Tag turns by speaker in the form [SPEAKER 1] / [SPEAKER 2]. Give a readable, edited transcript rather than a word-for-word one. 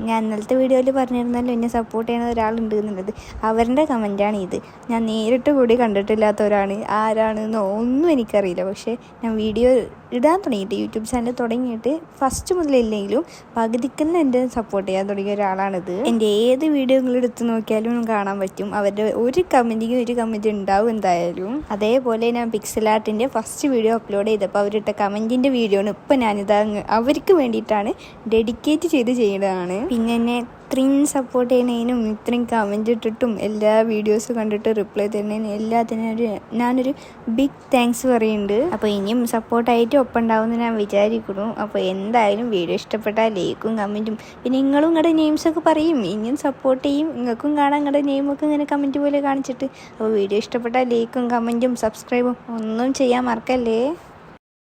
[SPEAKER 1] ഞാൻ ഇന്നലത്തെ വീഡിയോയിൽ പറഞ്ഞിരുന്നല്ലോ എന്നെ സപ്പോർട്ട് ചെയ്യുന്ന ഒരാളുണ്ട് എന്നുള്ളത്. അവരുടെ കമൻറ്റാണ് ഇത്. ഞാൻ നേരിട്ട് കൂടി കണ്ടിട്ടില്ലാത്തവരാണ്, ആരാണെന്നോ ഒന്നും എനിക്കറിയില്ല. പക്ഷേ ഞാൻ വീഡിയോ ഇടാൻ തുടങ്ങിയിട്ട്, യൂട്യൂബ് ചാനൽ തുടങ്ങിയിട്ട് ഫസ്റ്റ് മുതലില്ലെങ്കിലും പകുതിക്കെല്ലാം എൻ്റെ സപ്പോർട്ട് ചെയ്യാൻ തുടങ്ങിയ ഒരാളാണിത്. എൻ്റെ ഏത് വീഡിയോകൾ എടുത്ത് നോക്കിയാലും കാണാൻ പറ്റും അവരുടെ ഒരു കമൻറ്റ് ഉണ്ടാവും എന്തായാലും. അതേപോലെ ഞാൻ പിക്സൽ ആർട്ടിൻ്റെ ഫസ്റ്റ് വീഡിയോ അപ്ലോഡ് ചെയ്തപ്പോൾ അവരിട്ട കമൻറ്റിൻ്റെ വീഡിയോ ആണ് ഇപ്പം ഞാനിത് അവർക്ക് വേണ്ടിയിട്ടാണ് ഡെഡിക്കേറ്റ് ചെയ്ത് ചെയ്യുന്നതാണ്. പിന്നെ എന്നെ ഇത്രയും സപ്പോർട്ട് ചെയ്യുന്നതിനും ഇത്രയും കമൻറ്റ് ഇട്ടിട്ടും എല്ലാ വീഡിയോസ് കണ്ടിട്ട് റിപ്ലൈ തരുന്നതിനും എല്ലാത്തിനും ഞാനൊരു ബിഗ് താങ്ക്സ് പറയുന്നുണ്ട്. അപ്പോൾ ഇനിയും സപ്പോർട്ടായിട്ട് ഒപ്പം ഉണ്ടാവുമെന്ന് ഞാൻ വിചാരിക്കുന്നു. അപ്പോൾ എന്തായാലും വീഡിയോ ഇഷ്ടപ്പെട്ടാൽ ലൈക്കും കമൻറ്റും, പിന്നെ നിങ്ങളും നിങ്ങളുടെ നെയിംസൊക്കെ പറയും, ഇനിയും സപ്പോർട്ട് ചെയ്യും. നിങ്ങൾക്കും കാണാം നിങ്ങളുടെ നെയിമൊക്കെ ഇങ്ങനെ കമൻറ്റ് പോലെ കാണിച്ചിട്ട്. അപ്പോൾ വീഡിയോ ഇഷ്ടപ്പെട്ടാൽ ലൈക്കും കമൻറ്റും സബ്സ്ക്രൈബും ഒന്നും ചെയ്യാൻ മറക്കല്ലേ.